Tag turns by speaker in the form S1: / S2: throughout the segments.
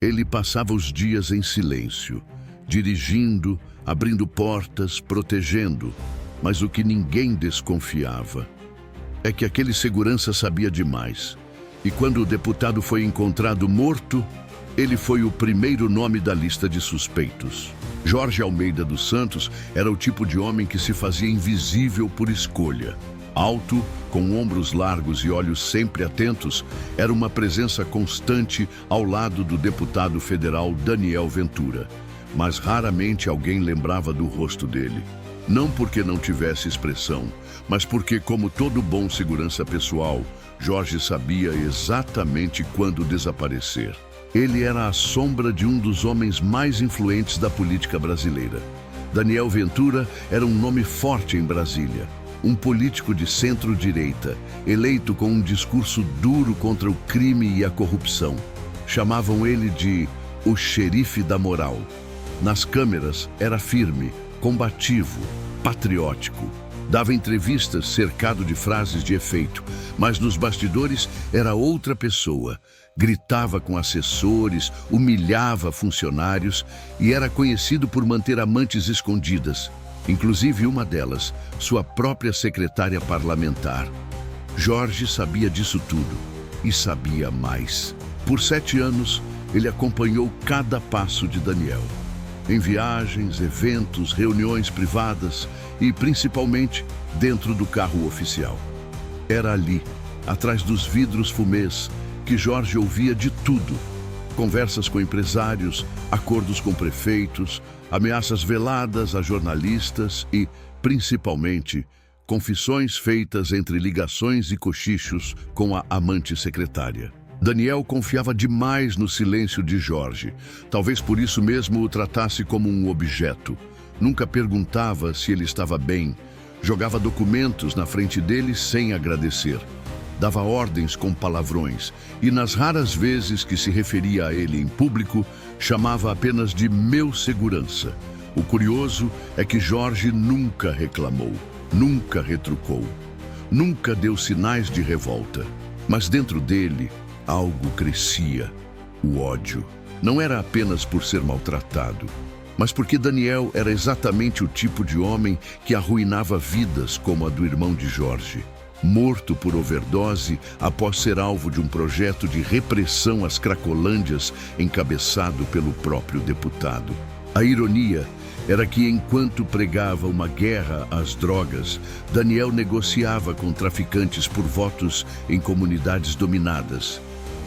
S1: Ele passava os dias em silêncio, dirigindo, abrindo portas, protegendo, mas o que ninguém desconfiava é que aquele segurança sabia demais. E quando o deputado foi encontrado morto, ele foi o primeiro nome da lista de suspeitos. Jorge Almeida dos Santos era o tipo de homem que se fazia invisível por escolha. Alto, com ombros largos e olhos sempre atentos, era uma presença constante ao lado do deputado federal Daniel Ventura. Mas raramente alguém lembrava do rosto dele. Não porque não tivesse expressão, mas porque, como todo bom segurança pessoal, Jorge sabia exatamente quando desaparecer. Ele era a sombra de um dos homens mais influentes da política brasileira. Daniel Ventura era um nome forte em Brasília. Um político de centro-direita, eleito com um discurso duro contra o crime e a corrupção. Chamavam ele de o xerife da moral. Nas câmeras era firme, combativo, patriótico. Dava entrevistas cercado de frases de efeito, mas nos bastidores era outra pessoa. Gritava com assessores, humilhava funcionários e era conhecido por manter amantes escondidas. Inclusive uma delas, sua própria secretária parlamentar. Jorge sabia disso tudo e sabia mais. Por 7 anos, ele acompanhou cada passo de Daniel. Em viagens, eventos, reuniões privadas e, principalmente, dentro do carro oficial. Era ali, atrás dos vidros fumês, que Jorge ouvia de tudo. Conversas com empresários, acordos com prefeitos, ameaças veladas a jornalistas e, principalmente, confissões feitas entre ligações e cochichos com a amante secretária. Daniel confiava demais no silêncio de Jorge. Talvez por isso mesmo o tratasse como um objeto. Nunca perguntava se ele estava bem. Jogava documentos na frente dele sem agradecer. Dava ordens com palavrões e, nas raras vezes que se referia a ele em público, chamava apenas de meu segurança. O curioso é que Jorge nunca reclamou, nunca retrucou, nunca deu sinais de revolta. Mas dentro dele, algo crescia, o ódio. Não era apenas por ser maltratado, mas porque Daniel era exatamente o tipo de homem que arruinava vidas como a do irmão de Jorge. Morto por overdose após ser alvo de um projeto de repressão às Cracolândias encabeçado pelo próprio deputado. A ironia era que, enquanto pregava uma guerra às drogas, Daniel negociava com traficantes por votos em comunidades dominadas.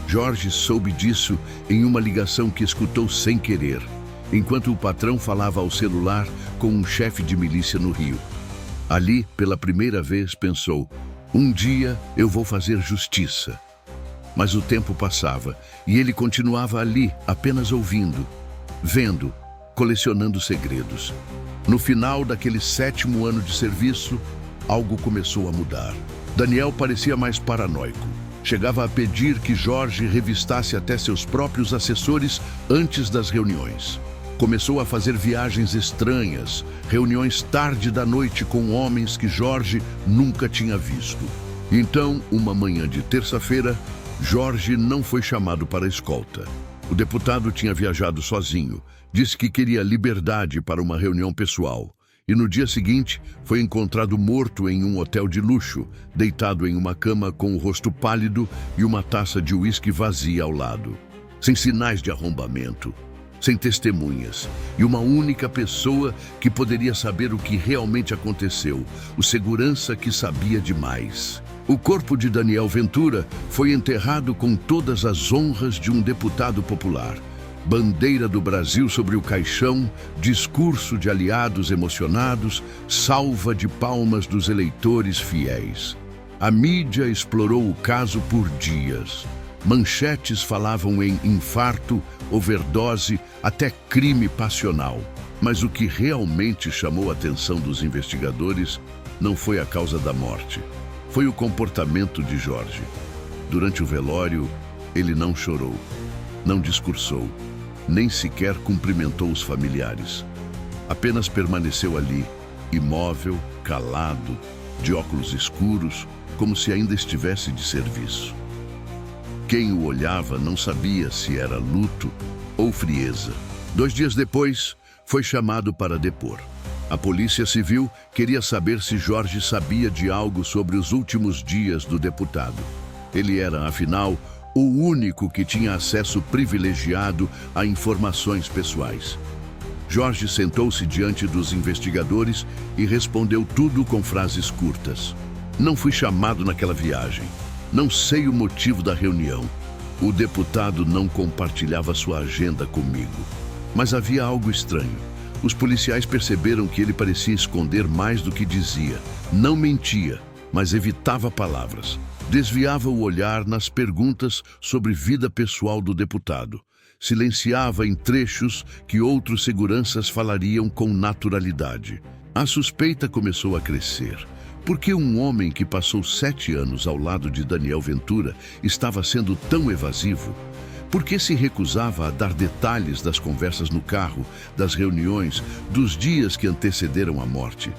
S1: Jorge soube disso em uma ligação que escutou sem querer, enquanto o patrão falava ao celular com um chefe de milícia no Rio. Ali, pela primeira vez, pensou: um dia eu vou fazer justiça. Mas o tempo passava e ele continuava ali, apenas ouvindo, vendo, colecionando segredos. No final daquele 7º ano de serviço, algo começou a mudar. Daniel parecia mais paranoico. Chegava a pedir que Jorge revistasse até seus próprios assessores antes das reuniões. Começou a fazer viagens estranhas, reuniões tarde da noite com homens que Jorge nunca tinha visto. Então, uma manhã de terça-feira, Jorge não foi chamado para a escolta. O deputado tinha viajado sozinho, disse que queria liberdade para uma reunião pessoal. E no dia seguinte, foi encontrado morto em um hotel de luxo, deitado em uma cama com o rosto pálido e uma taça de uísque vazia ao lado. Sem sinais de arrombamento, sem testemunhas, e uma única pessoa que poderia saber o que realmente aconteceu, o segurança que sabia demais. O corpo de Daniel Ventura foi enterrado com todas as honras de um deputado popular. Bandeira do Brasil sobre o caixão, discurso de aliados emocionados, salva de palmas dos eleitores fiéis. A mídia explorou o caso por dias. Manchetes falavam em infarto, overdose, até crime passional. Mas o que realmente chamou a atenção dos investigadores não foi a causa da morte. Foi o comportamento de Jorge. Durante o velório, ele não chorou, não discursou, nem sequer cumprimentou os familiares. Apenas permaneceu ali, imóvel, calado, de óculos escuros, como se ainda estivesse de serviço. Quem o olhava não sabia se era luto ou frieza. 2 dias depois, foi chamado para depor. A Polícia Civil queria saber se Jorge sabia de algo sobre os últimos dias do deputado. Ele era, afinal, o único que tinha acesso privilegiado a informações pessoais. Jorge sentou-se diante dos investigadores e respondeu tudo com frases curtas. Não fui chamado naquela viagem. Não sei o motivo da reunião. O deputado não compartilhava sua agenda comigo. Mas havia algo estranho. Os policiais perceberam que ele parecia esconder mais do que dizia. Não mentia, mas evitava palavras. Desviava o olhar nas perguntas sobre vida pessoal do deputado. Silenciava em trechos que outros seguranças falariam com naturalidade. A suspeita começou a crescer. Por que um homem que passou 7 anos ao lado de Daniel Ventura estava sendo tão evasivo? Por que se recusava a dar detalhes das conversas no carro, das reuniões, dos dias que antecederam a morte?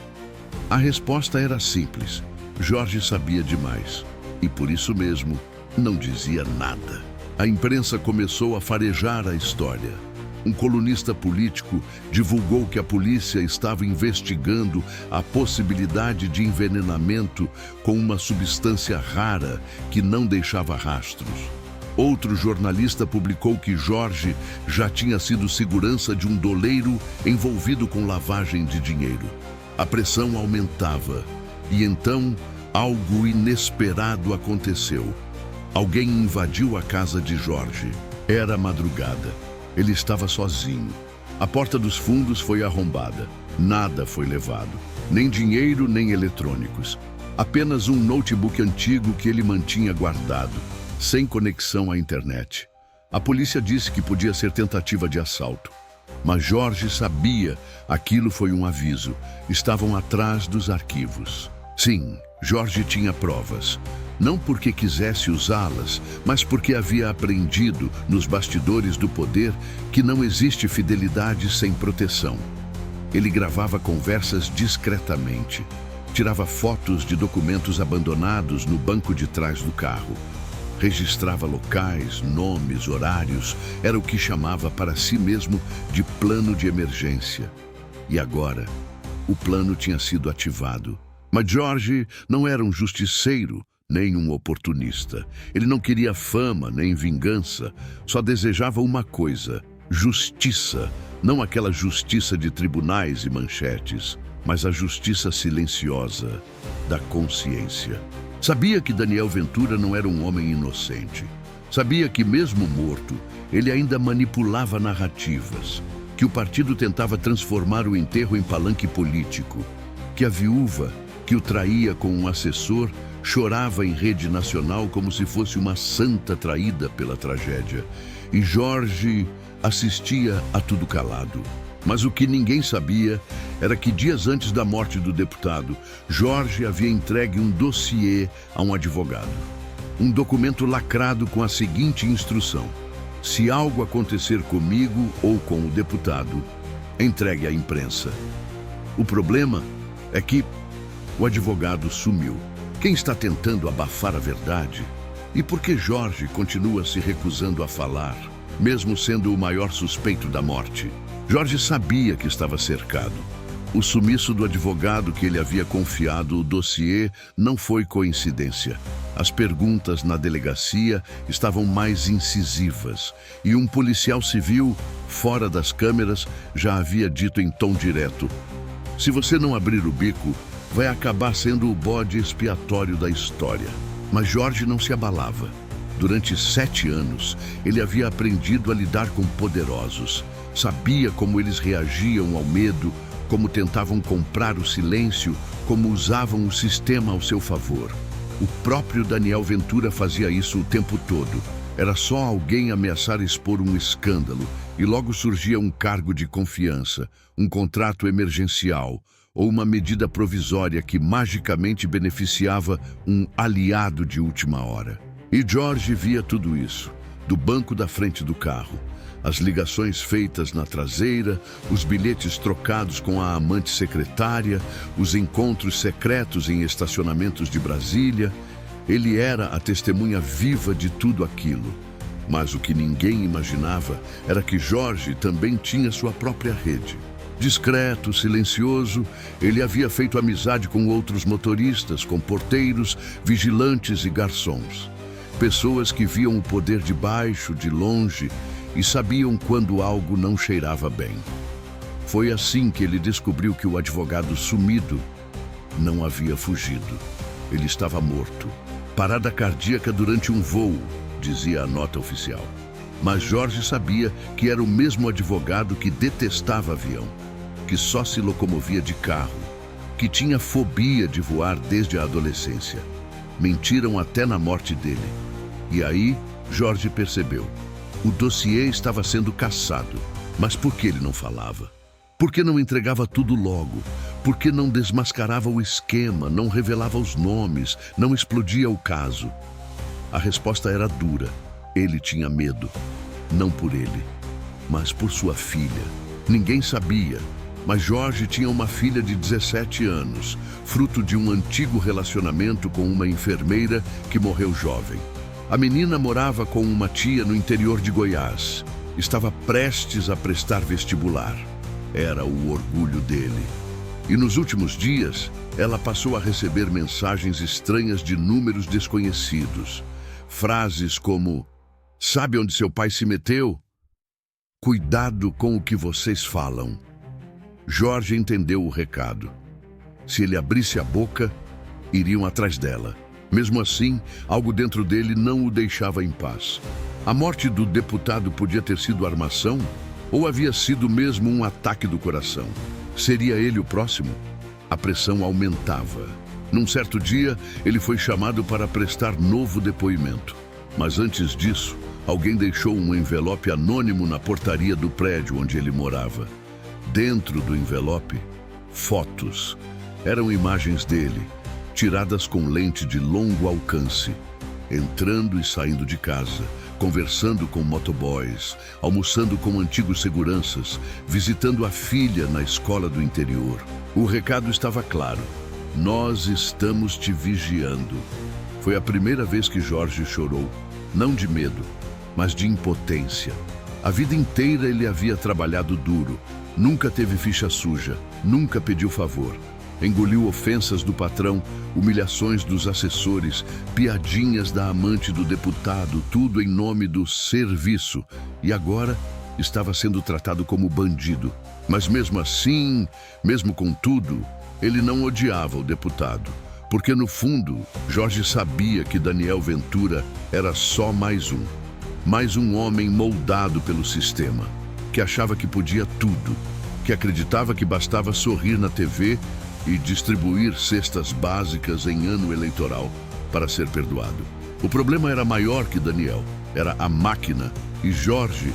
S1: A resposta era simples. Jorge sabia demais. E por isso mesmo, não dizia nada. A imprensa começou a farejar a história. Um colunista político divulgou que a polícia estava investigando a possibilidade de envenenamento com uma substância rara que não deixava rastros. Outro jornalista publicou que Jorge já tinha sido segurança de um doleiro envolvido com lavagem de dinheiro. A pressão aumentava e então algo inesperado aconteceu. Alguém invadiu a casa de Jorge. Era madrugada. Ele estava sozinho. A porta dos fundos foi arrombada. Nada foi levado. Nem dinheiro, nem eletrônicos. Apenas um notebook antigo que ele mantinha guardado, sem conexão à internet. A polícia disse que podia ser tentativa de assalto. Mas Jorge sabia, aquilo foi um aviso. Estavam atrás dos arquivos. Sim, Jorge tinha provas. Não porque quisesse usá-las, mas porque havia aprendido, nos bastidores do poder, que não existe fidelidade sem proteção. Ele gravava conversas discretamente. Tirava fotos de documentos abandonados no banco de trás do carro. Registrava locais, nomes, horários. Era o que chamava para si mesmo de plano de emergência. E agora, o plano tinha sido ativado. Mas Jorge não era um justiceiro, nem um oportunista. Ele não queria fama, nem vingança. Só desejava uma coisa: justiça. Não aquela justiça de tribunais e manchetes, mas a justiça silenciosa da consciência. Sabia que Daniel Ventura não era um homem inocente. Sabia que, mesmo morto, ele ainda manipulava narrativas, que o partido tentava transformar o enterro em palanque político, que a viúva, que o traía com um assessor, chorava em rede nacional como se fosse uma santa traída pela tragédia. E Jorge assistia a tudo calado. Mas o que ninguém sabia era que dias antes da morte do deputado, Jorge havia entregue um dossiê a um advogado. Um documento lacrado com a seguinte instrução: se algo acontecer comigo ou com o deputado, entregue à imprensa. O problema é que o advogado sumiu. Quem está tentando abafar a verdade? E por que Jorge continua se recusando a falar, mesmo sendo o maior suspeito da morte? Jorge sabia que estava cercado. O sumiço do advogado que ele havia confiado o dossiê não foi coincidência. As perguntas na delegacia estavam mais incisivas e um policial civil, fora das câmeras, já havia dito em tom direto: se você não abrir o bico, vai acabar sendo o bode expiatório da história. Mas Jorge não se abalava. Durante 7 anos, ele havia aprendido a lidar com poderosos. Sabia como eles reagiam ao medo, como tentavam comprar o silêncio, como usavam o sistema ao seu favor. O próprio Daniel Ventura fazia isso o tempo todo. Era só alguém ameaçar expor um escândalo e logo surgia um cargo de confiança, um contrato emergencial ou uma medida provisória que magicamente beneficiava um aliado de última hora. E Jorge via tudo isso, do banco da frente do carro. As ligações feitas na traseira, os bilhetes trocados com a amante secretária, os encontros secretos em estacionamentos de Brasília. Ele era a testemunha viva de tudo aquilo. Mas o que ninguém imaginava era que Jorge também tinha sua própria rede. Discreto, silencioso, ele havia feito amizade com outros motoristas, com porteiros, vigilantes e garçons. Pessoas que viam o poder de baixo, de longe, e sabiam quando algo não cheirava bem. Foi assim que ele descobriu que o advogado sumido não havia fugido. Ele estava morto. Parada cardíaca durante um voo, dizia a nota oficial. Mas Jorge sabia que era o mesmo advogado que detestava avião, que só se locomovia de carro, que tinha fobia de voar desde a adolescência. Mentiram até na morte dele. E aí, Jorge percebeu. O dossiê estava sendo caçado. Mas por que ele não falava? Por que não entregava tudo logo? Por que não desmascarava o esquema, não revelava os nomes, não explodia o caso? A resposta era dura. Ele tinha medo. Não por ele, mas por sua filha. Ninguém sabia, mas Jorge tinha uma filha de 17 anos, fruto de um antigo relacionamento com uma enfermeira que morreu jovem. A menina morava com uma tia no interior de Goiás. Estava prestes a prestar vestibular. Era o orgulho dele. E nos últimos dias, ela passou a receber mensagens estranhas de números desconhecidos. Frases como: "Sabe onde seu pai se meteu? Cuidado com o que vocês falam." Jorge entendeu o recado. Se ele abrisse a boca, iriam atrás dela. Mesmo assim, algo dentro dele não o deixava em paz. A morte do deputado podia ter sido armação ou havia sido mesmo um ataque do coração? Seria ele o próximo? A pressão aumentava. Num certo dia, ele foi chamado para prestar novo depoimento. Mas antes disso, alguém deixou um envelope anônimo na portaria do prédio onde ele morava. Dentro do envelope, fotos. Eram imagens dele, tiradas com lente de longo alcance, entrando e saindo de casa, conversando com motoboys, almoçando com antigos seguranças, visitando a filha na escola do interior. O recado estava claro: nós estamos te vigiando. Foi a primeira vez que Jorge chorou, não de medo, mas de impotência. A vida inteira ele havia trabalhado duro, nunca teve ficha suja, nunca pediu favor. Engoliu ofensas do patrão, humilhações dos assessores, piadinhas da amante do deputado, tudo em nome do serviço. E agora estava sendo tratado como bandido. Mas mesmo assim, mesmo com tudo, ele não odiava o deputado. Porque no fundo, Jorge sabia que Daniel Ventura era só mais um homem moldado pelo sistema, que achava que podia tudo, que acreditava que bastava sorrir na TV e distribuir cestas básicas em ano eleitoral para ser perdoado. O problema era maior que Daniel, era a máquina, e Jorge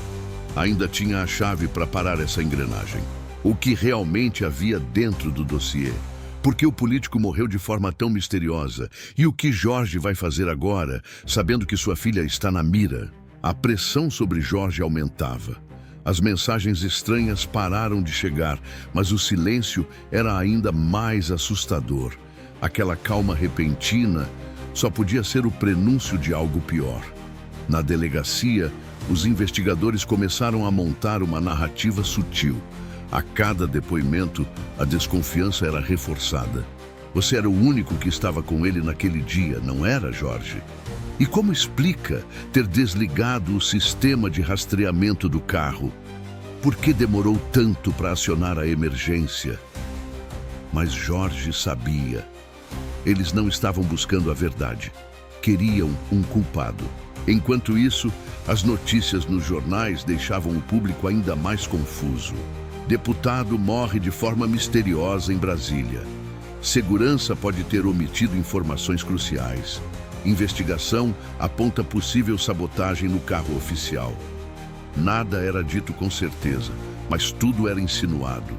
S1: ainda tinha a chave para parar essa engrenagem. O que realmente havia dentro do dossiê? Por que o político morreu de forma tão misteriosa? E o que Jorge vai fazer agora, sabendo que sua filha está na mira? A pressão sobre Jorge aumentava. As mensagens estranhas pararam de chegar, mas o silêncio era ainda mais assustador. Aquela calma repentina só podia ser o prenúncio de algo pior. Na delegacia, os investigadores começaram a montar uma narrativa sutil. A cada depoimento, a desconfiança era reforçada. Você era o único que estava com ele naquele dia, não era, Jorge? E como explica ter desligado o sistema de rastreamento do carro? Por que demorou tanto para acionar a emergência? Mas Jorge sabia. Eles não estavam buscando a verdade. Queriam um culpado. Enquanto isso, as notícias nos jornais deixavam o público ainda mais confuso. Deputado morre de forma misteriosa em Brasília. Segurança pode ter omitido informações cruciais. Investigação aponta possível sabotagem no carro oficial. Nada era dito com certeza, mas tudo era insinuado.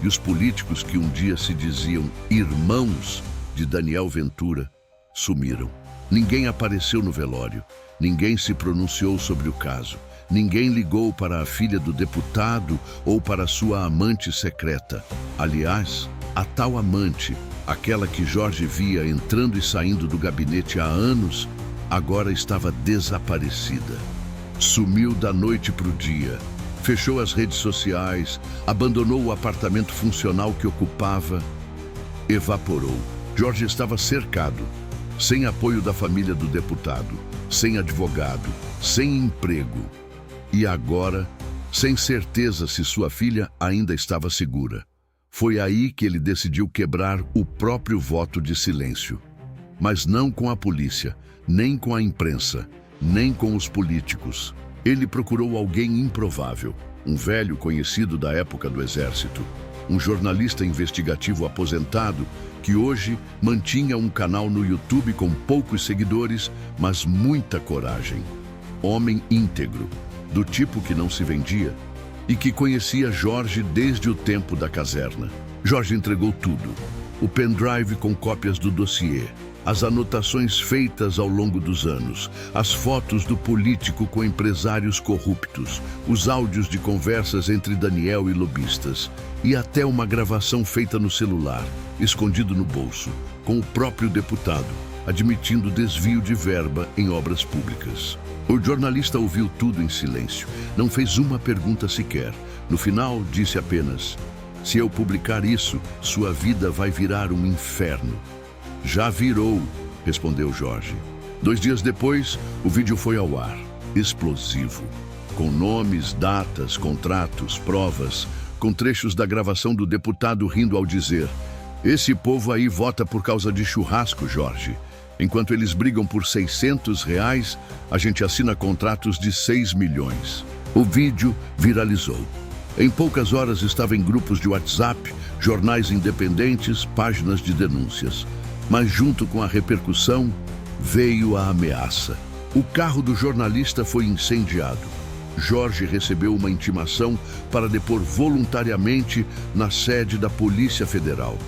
S1: E os políticos que um dia se diziam irmãos de Daniel Ventura sumiram. Ninguém apareceu no velório, ninguém se pronunciou sobre o caso, ninguém ligou para a filha do deputado ou para sua amante secreta. Aliás, a tal amante, aquela que Jorge via entrando e saindo do gabinete há anos, agora estava desaparecida. Sumiu da noite para o dia. Fechou as redes sociais, abandonou o apartamento funcional que ocupava. Evaporou. Jorge estava cercado, sem apoio da família do deputado, sem advogado, sem emprego. E agora, sem certeza se sua filha ainda estava segura. Foi aí que ele decidiu quebrar o próprio voto de silêncio. Mas não com a polícia, nem com a imprensa, nem com os políticos. Ele procurou alguém improvável, um velho conhecido da época do Exército, um jornalista investigativo aposentado que hoje mantinha um canal no YouTube com poucos seguidores, mas muita coragem. Homem íntegro, do tipo que não se vendia e que conhecia Jorge desde o tempo da caserna. Jorge entregou tudo: o pendrive com cópias do dossiê, as anotações feitas ao longo dos anos, as fotos do político com empresários corruptos, os áudios de conversas entre Daniel e lobistas, e até uma gravação feita no celular, escondido no bolso, com o próprio deputado, admitindo desvio de verba em obras públicas. O jornalista ouviu tudo em silêncio, não fez uma pergunta sequer. No final, disse apenas: "Se eu publicar isso, sua vida vai virar um inferno." "Já virou", respondeu Jorge. 2 dias depois, o vídeo foi ao ar, explosivo, com nomes, datas, contratos, provas, com trechos da gravação do deputado rindo ao dizer: "Esse povo aí vota por causa de churrasco, Jorge. Enquanto eles brigam por R$ 600, a gente assina contratos de 6 milhões. O vídeo viralizou. Em poucas horas estava em grupos de WhatsApp, jornais independentes, páginas de denúncias. Mas junto com a repercussão, veio a ameaça. O carro do jornalista foi incendiado. Jorge recebeu uma intimação para depor voluntariamente na sede da Polícia Federal.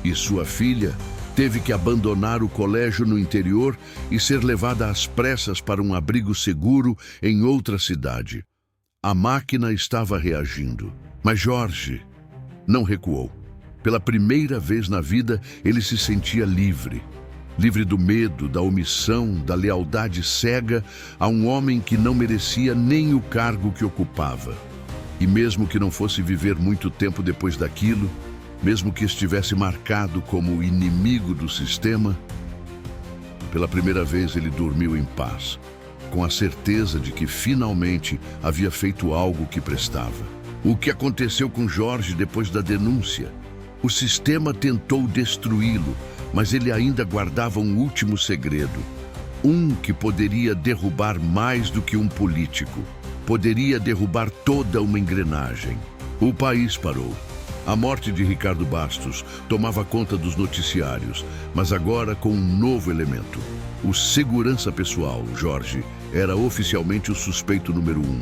S1: E sua filha teve que abandonar o colégio no interior e ser levada às pressas para um abrigo seguro em outra cidade. A máquina estava reagindo, mas Jorge não recuou. Pela primeira vez na vida, ele se sentia livre. Livre do medo, da omissão, da lealdade cega a um homem que não merecia nem o cargo que ocupava. E mesmo que não fosse viver muito tempo depois daquilo, mesmo que estivesse marcado como inimigo do sistema, pela primeira vez ele dormiu em paz, com a certeza de que finalmente havia feito algo que prestava. O que aconteceu com Jorge depois da denúncia? O sistema tentou destruí-lo, mas ele ainda guardava um último segredo. Um que poderia derrubar mais do que um político. Poderia derrubar toda uma engrenagem. O país parou. A morte de Ricardo Bastos tomava conta dos noticiários, mas agora com um novo elemento. O segurança pessoal, Jorge, era oficialmente o suspeito número 1.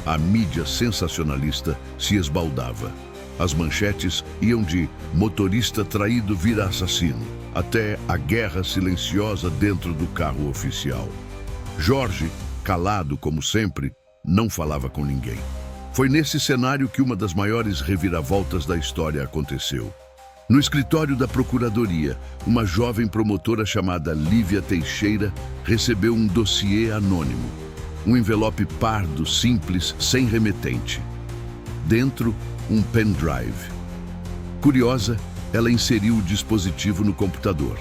S1: A mídia sensacionalista se esbaldava. As manchetes iam de motorista traído vira assassino, até a guerra silenciosa dentro do carro oficial. Jorge, calado como sempre, não falava com ninguém. Foi nesse cenário que uma das maiores reviravoltas da história aconteceu. No escritório da Procuradoria, uma jovem promotora chamada Lívia Teixeira recebeu um dossiê anônimo. Um envelope pardo, simples, sem remetente. Dentro, um pendrive. Curiosa, ela inseriu o dispositivo no computador.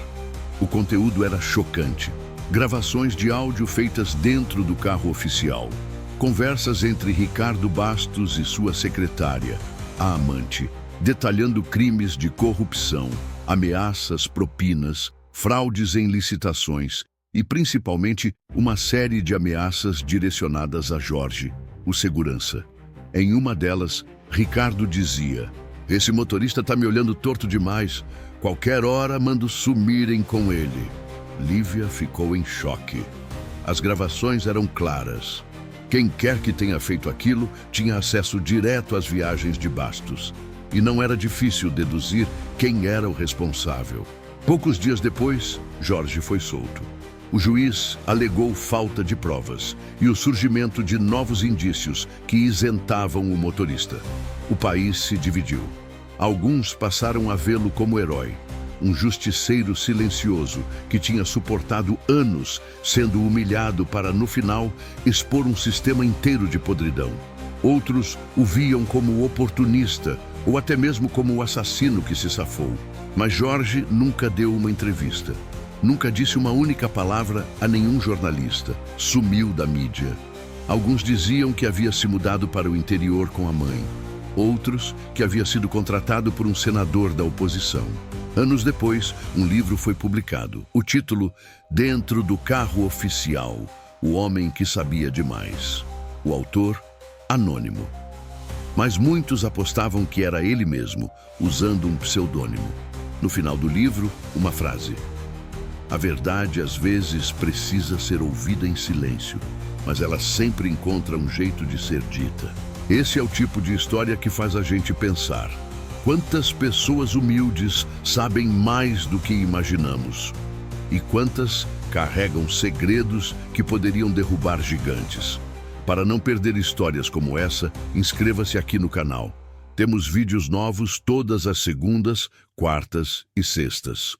S1: O conteúdo era chocante. Gravações de áudio feitas dentro do carro oficial. Conversas entre Ricardo Bastos e sua secretária, a amante, detalhando crimes de corrupção, ameaças, propinas, fraudes em licitações e, principalmente, uma série de ameaças direcionadas a Jorge, o segurança. Em uma delas, Ricardo dizia: "Esse motorista está me olhando torto demais. Qualquer hora mando sumirem com ele." Lívia ficou em choque. As gravações eram claras. Quem quer que tenha feito aquilo tinha acesso direto às viagens de Bastos. E não era difícil deduzir quem era o responsável. Poucos dias depois, Jorge foi solto. O juiz alegou falta de provas e o surgimento de novos indícios que isentavam o motorista. O país se dividiu. Alguns passaram a vê-lo como herói. um justiceiro silencioso que tinha suportado anos sendo humilhado para, no final, expor um sistema inteiro de podridão. Outros o viam como oportunista ou até mesmo como o assassino que se safou. Mas Jorge nunca deu uma entrevista. Nunca disse uma única palavra a nenhum jornalista. Sumiu da mídia. Alguns diziam que havia se mudado para o interior com a mãe. Outros que havia sido contratado por um senador da oposição. Anos depois, um livro foi publicado. O título, Dentro do Carro Oficial, o Homem que Sabia Demais. O autor, anônimo. Mas muitos apostavam que era ele mesmo, usando um pseudônimo. No final do livro, uma frase. A verdade às vezes precisa ser ouvida em silêncio, mas ela sempre encontra um jeito de ser dita. Esse é o tipo de história que faz a gente pensar. Quantas pessoas humildes sabem mais do que imaginamos? E quantas carregam segredos que poderiam derrubar gigantes? Para não perder histórias como essa, inscreva-se aqui no canal. Temos vídeos novos todas as segundas, quartas e sextas.